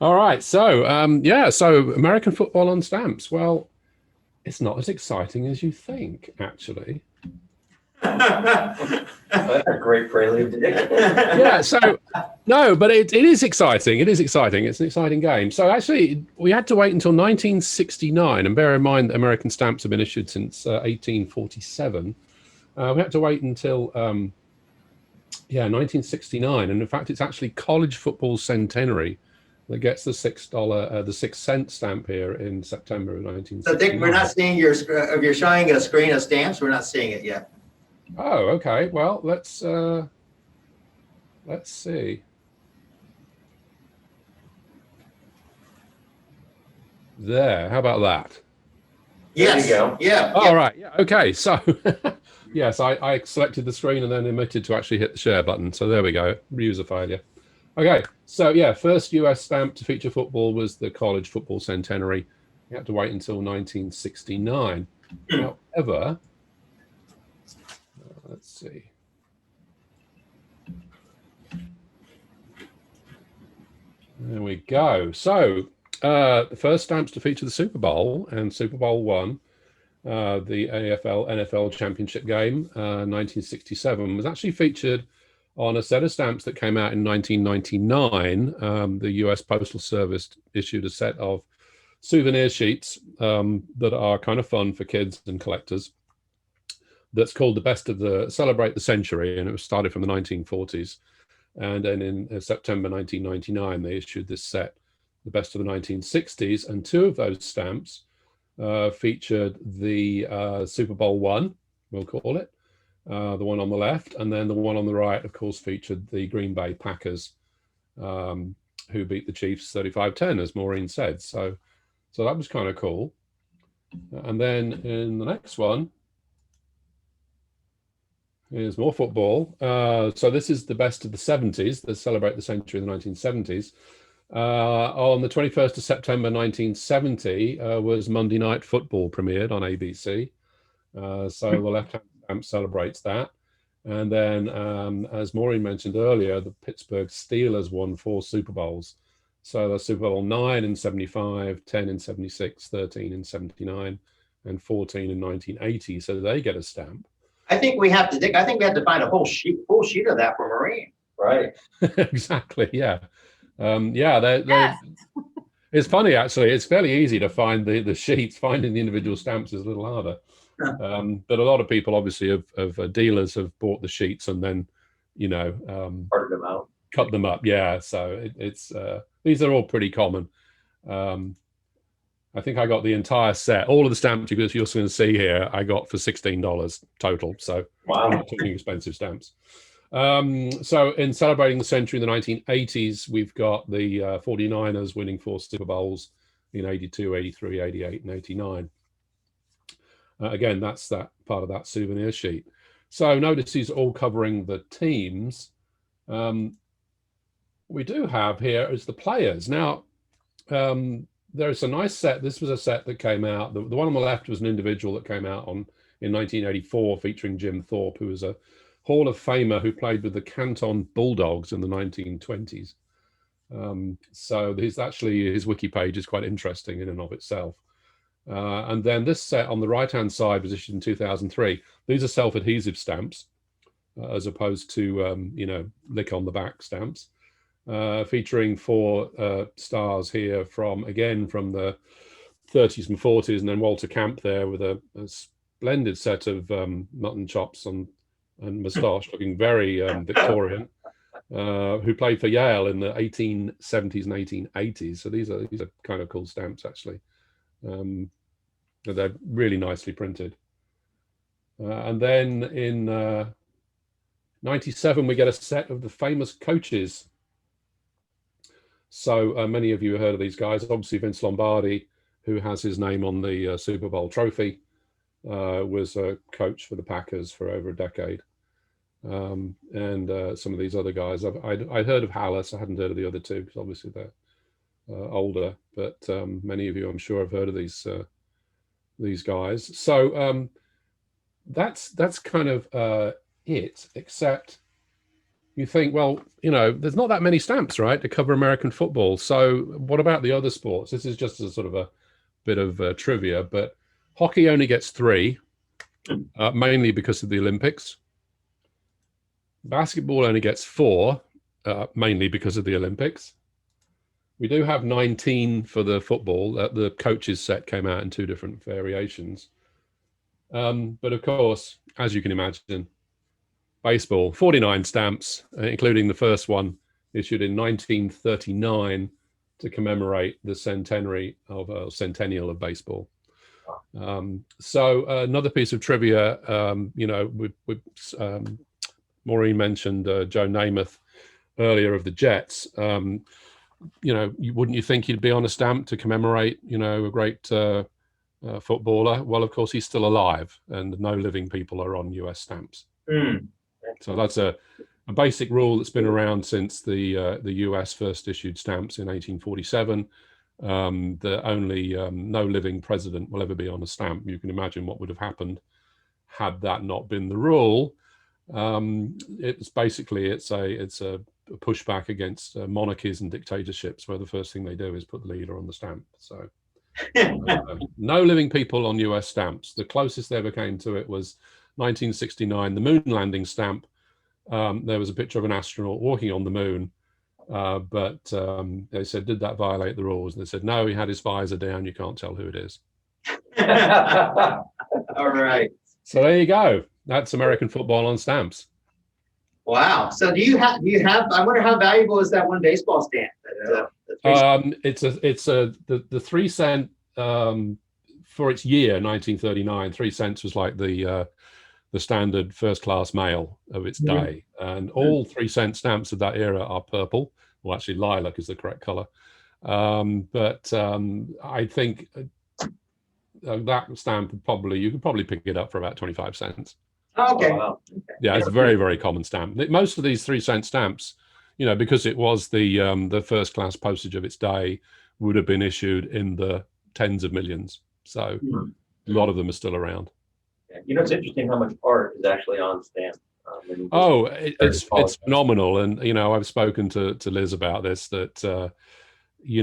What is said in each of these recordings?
All right. So, so American football on stamps. Well, it's not as exciting as you think, actually. That's a great prelude. Yeah. So, no, but it is exciting. It is exciting. It's an exciting game. So, actually, we had to wait until 1969. And bear in mind that American stamps have been issued since 1847. We had to wait until 1969, and in fact, it's actually college football centenary that gets the $6, the 6 cent stamp here in September of So 1969. Dick, we're not seeing if you're showing a screen of stamps, we're not seeing it yet. Oh, okay. Well, let's see. There. How about that? Yes. There you go. Yeah. All yeah. right. Yeah. Okay. So, yes, I selected the screen and then omitted to actually hit the share button. So there we go. User failure. Okay. So yeah, first US stamp to feature football was the college football centenary. You had to wait until 1969. However, let's see. There we go. So the first stamps to feature the Super Bowl and Super Bowl I, the AFL NFL championship game, 1967, was actually featured on a set of stamps that came out in 1999. The US Postal Service issued a set of souvenir sheets that are kind of fun for kids and collectors. That's called the Best of the Celebrate the Century, and it was started from the 1940s. And then in September 1999, they issued this set, the Best of the 1960s, and two of those stamps featured the Super Bowl I, we'll call it, the one on the left, and then the one on the right, of course, featured the Green Bay Packers, who beat the Chiefs 35-10, as Maureen said. So that was kind of cool. And then in the next one, here's more football. So this is the Best of the 70s, the Celebrate the Century of the 1970s. On the 21st of September 1970 was Monday Night Football premiered on ABC. So the left-hand stamp celebrates that. And then, as Maureen mentioned earlier, the Pittsburgh Steelers won 4 Super Bowls. So the Super Bowl 9 in 75, 10 in 76, 13 in 79, and 14 in 1980. So they get a stamp. I think we have to, Dick. I think we have to find a full sheet of that for Maureen. Right. Exactly. Yeah. It's funny, actually. It's fairly easy to find the sheets. Finding the individual stamps is a little harder. But a lot of people, obviously, of dealers have bought the sheets and then, Parted them out. cut them up. Yeah. So it's these are all pretty common. I think I got the entire set, all of the stamps you're going to see here, I got for $16 total. So wow, I'm not talking expensive stamps. So in celebrating the century in the 1980s, we've got the 49ers winning 4 Super Bowls in 82, 83, 88, and 89. Again, that's that part of that souvenir sheet. So notice these are all covering the teams. We do have here is the players. Now, there's a nice set. This was a set that came out. The one on the left was an individual that came out in 1984 featuring Jim Thorpe, who was a Hall of Famer who played with the Canton Bulldogs in the 1920s. So his wiki page is quite interesting in and of itself. And then this set on the right-hand side was issued in 2003. These are self-adhesive stamps, as opposed to, lick on the back stamps, featuring 4 stars here from the 30s and 40s, and then Walter Camp there with a splendid set of mutton chops and moustache, looking very Victorian, who played for Yale in the 1870s and 1880s. So these are kind of cool stamps, actually. They're really nicely printed. And then in 97, we get a set of the famous coaches. So many of you have heard of these guys. Obviously, Vince Lombardi, who has his name on the Super Bowl trophy, was a coach for the Packers for over a decade. And some of these other guys, I'd heard of Hallis. I hadn't heard of the other two because obviously they're older. But many of you, I'm sure, have heard of these guys. So that's kind of it. Except you think, well, there's not that many stamps, right, to cover American football. So what about the other sports? This is just a sort of a bit of trivia, but hockey only gets 3, mainly because of the Olympics. Basketball only gets 4, mainly because of the Olympics. We do have 19 for the football. The coaches set came out in 2 different variations. But of course, as you can imagine, baseball, 49 stamps, including the first one issued in 1939 to commemorate the centennial of baseball. So another piece of trivia, Maureen mentioned Joe Namath earlier of the Jets. Wouldn't you think he'd be on a stamp to commemorate, a great footballer? Well, of course, he's still alive, and no living people are on US stamps. So that's a basic rule that's been around since the US first issued stamps in 1847. The only no living president will ever be on a stamp. You can imagine what would have happened had that not been the rule. It's a pushback against monarchies and dictatorships, where the first thing they do is put the leader on the stamp. So no living people on US stamps. The closest they ever came to it was 1969, the moon landing stamp. There was a picture of an astronaut walking on the moon, but they said, did that violate the rules? And they said, no, he had his visor down, you can't tell who it is. All right. So there you go. That's American football on stamps. Wow. So do you have, I wonder how valuable is that one baseball stamp? It's the 3 cent, for its year, 1939, 3 cents was like the standard first class mail of its day. And all 3 cent stamps of that era are purple. Well, actually lilac is the correct color. But I think that stamp you could probably pick it up for about 25 cents. Oh, okay. Wow. Yeah, it's a very, very common stamp. Most of these 3 cent stamps, because it was the first class postage of its day, would have been issued in the tens of millions. So a lot of them are still around. It's interesting how much art is actually on stamp. It's phenomenal. And, I've spoken to Liz about this, that, you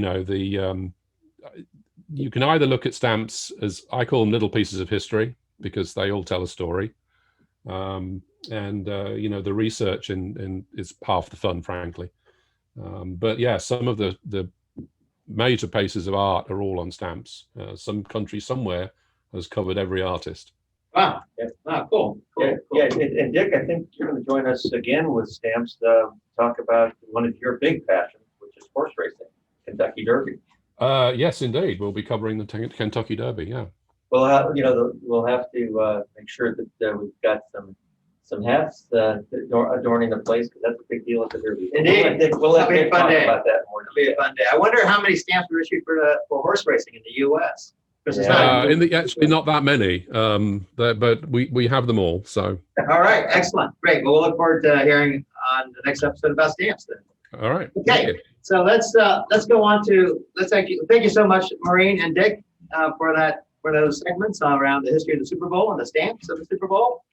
can either look at stamps as, I call them little pieces of history, because they all tell a story. The research is half the fun, frankly. But yeah, some of the major pieces of art are all on stamps. Some country somewhere has covered every artist. Wow. Yeah. Ah, cool. Yeah. And Dick, I think you're going to join us again with stamps to talk about one of your big passions, which is horse racing, Kentucky Derby. Yes, indeed. We'll be covering the Kentucky Derby. Yeah. We'll have to make sure that we've got some hats adorning the place, because that's a big deal at the Derby. Indeed. We'll have It'll be to a fun talk day. about that more. It'll be a fun day. I wonder how many stamps were issued for horse racing in the U.S. Because it's not. Actually not that many, but we have them all. So. All right. Excellent. Great. Well, we'll look forward to hearing on the next episode about stamps then. All right. Okay. So let's go on to thank you so much, Maureen and Dick, for those segments around the history of the Super Bowl and the stamps of the Super Bowl.